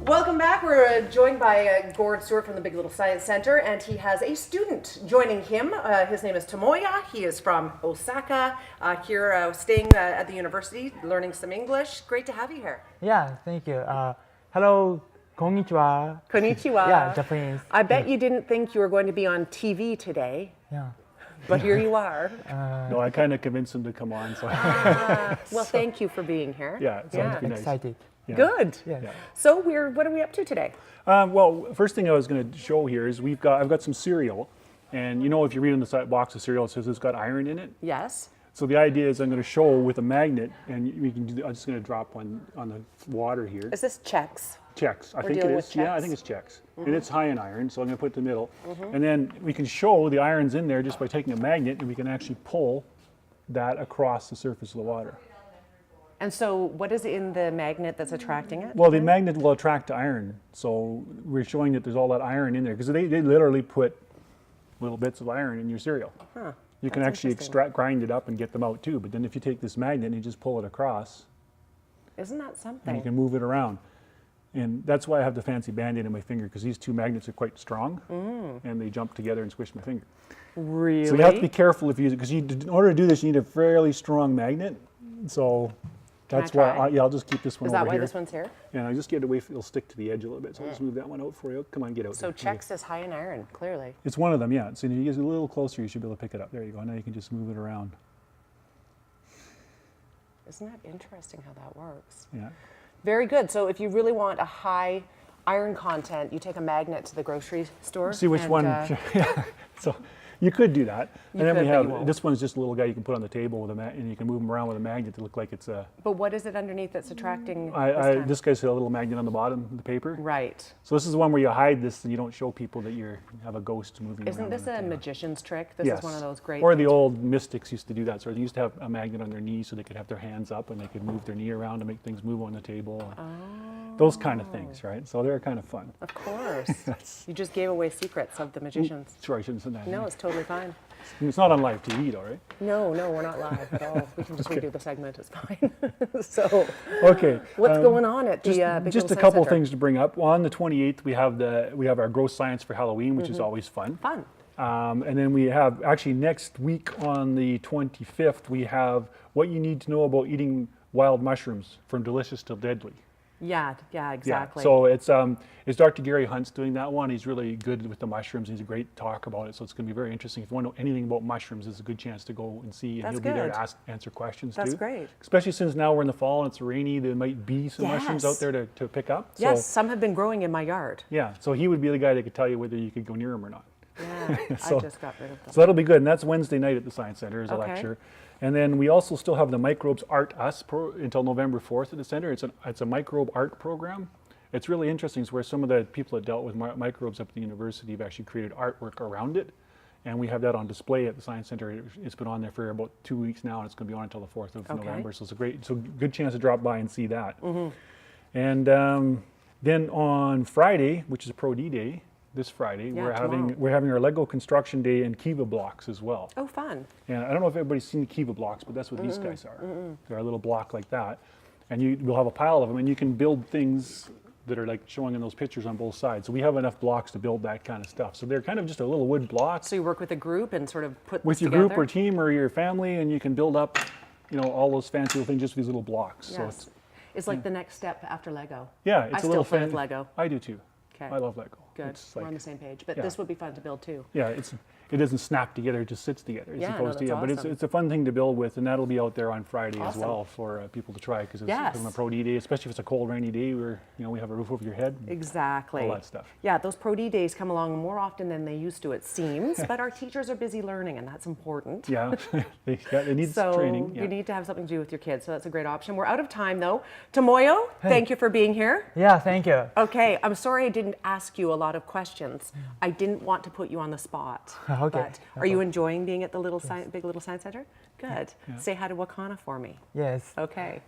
Welcome back. We're joined by Gord Stewart from the Big Little Science Center, and he has a student joining him. His name is Tomoya. He is from Osaka, here staying at the university, learning some English. Great to have you here. Yeah, thank you. Hello, konnichiwa. Konnichiwa. Yeah, Japanese. I bet you didn't think you were going to be on TV today. Yeah. But here you are. No, I kind of convinced him to come on. So. Well, thank you for being here. Yeah, it's going to be nice. Excited. Yeah. Good. Yeah. So what are we up to today? Well, first thing I was going to show here is I've got some cereal, and you know if you read on the side box of cereal, it says it's got iron in it. Yes. So the idea is I'm going to show with a magnet, and we can do. I'm just going to drop one on the water here. Is this Chex? Chex. I think it dealing is. with Yeah, I Chex? think it's Chex, and it's high in iron. So I'm going to put it in the middle, and then we can show the iron's in there just by taking a magnet, and we can actually pull that across the surface of the water. And so what is in the magnet that's attracting it? Well, the magnet will attract iron, so we're showing that there's all that iron in there because they literally put little bits of iron in your cereal. Huh. You can actually grind it up and get them out too. But then if you take this magnet and you just pull it across, Isn't that and something? you can move it around. And that's why I have the fancy band-aid in my finger, because these two magnets are quite strong, and they jump together and squish my finger. Really? So you have to be careful if you use it, because in order to do this, you need a fairly strong magnet. So that's Can I why, try? I'll just keep this one Is over that here. why this one's here? Yeah, I just get it away, it'll stick to the edge a little bit. So I'll just move that one out for you. Come on, get out So there. Chex is high in iron, clearly. It's one of them, yeah. So if you get a little closer, you should be able to pick it up. There you go. Now you can just move it around. Isn't that interesting how that works? Yeah. Very good. So if you really want a high iron content, you take a magnet to the grocery store. See which and, one. Yeah. So you could do that. And then could, we but you have, won't. this one's just a little guy you can put on the table with and you can move him around with a magnet to look like it's a. But what is it underneath that's attracting this kind? This guy's got a little magnet on the bottom of the paper. Right. So this is the one where you hide this and you don't show people that you have a ghost moving Isn't around. this on the a table. magician's trick? This Yes. is one of those great Or the things. old mystics used to do that. So they used to have a magnet on their knee so they could have their hands up and they could move their knee around to make things move on the table. Those kind of things, right? So they're kind of fun. Of course. You just gave away secrets of the magicians. Sorry, I shouldn't have said that. No, it's totally fine. It's not on live TV though, right? No, we're not live at all. We can just redo the segment. It's fine. So, Okay. what's going on at the Just, Big just a Little couple Science Center? things to bring up. On the 28th, we have our Gross Science for Halloween, which is always fun. Fun. And then we have, actually next week on the 25th, we have what you need to know about eating wild mushrooms, from delicious to deadly. Yeah, exactly. So it's Dr. Gary Hunt's doing that one. He's really good with the mushrooms. He's a great talk about it. So it's going to be very interesting. If you want to know anything about mushrooms, it's a good chance to go and see. And That's he'll be there good. to answer questions That's too. great. Especially since now we're in the fall and it's rainy, there might be some mushrooms Yes. out there to pick up. Yes, So, some have been growing in my yard. yeah, so he would be the guy that could tell you whether you could go near him or not. Yeah, So- I just got rid of them. So that'll be good, and that's Wednesday night at the Science Center as a Okay. lecture. And then we also still have the Microbes Art Us until November 4th at the center. It's a microbe art program. It's really interesting. It's where some of the people that dealt with microbes up at the university have actually created artwork around it. And we have that on display at the Science Center. It's been on there for about 2 weeks now, and it's going to be on until the 4th of Okay. November. So it's a good chance to drop by and see that. And then on Friday, which is Pro D Day, this Friday, Yeah, we're having our Lego construction day and Kiva blocks as well. Oh, fun. And I don't know if everybody's seen the Kiva blocks, but that's what these guys are. They're a little block like that. And we'll have a pile of them, and you can build things that are like showing in those pictures on both sides. So we have enough blocks to build that kind of stuff. So they're kind of just a little wood block So you work with a group and sort of put with this your together? group or team or your family, and you can build up, all those fancy little things just with these little blocks. So Yes. It's like the next step after Lego. yeah, I it's a still little play with Lego. I do too. Okay. I love Lego. Good. It's We're like, on the same page. But yeah. this would be fun to build too. yeah, it doesn't snap together, it just sits together. As Yeah, no, opposed to, that's but awesome. it's a fun thing to build with, and that'll be out there on Friday as Awesome. well for people to try, because it's Yes. on a Pro D Day, especially if it's a cold, rainy day where we have a roof over your head. and Exactly. All that stuff. Yeah, those Pro D days come along more often than they used to, it seems. But our teachers are busy learning, and that's important. Yeah, they need So training. you need to have something to do with your kids. So that's a great option. We're out of time though. Tomoyo, thank you for being here. Yeah, thank you. Okay, I'm sorry I didn't ask you a lot of questions. I didn't want to put you on the spot. Okay, But no are you problem. enjoying being at the Big Little Science Center? Good. Yeah. Say hi to Wakana for me. Yes. Okay.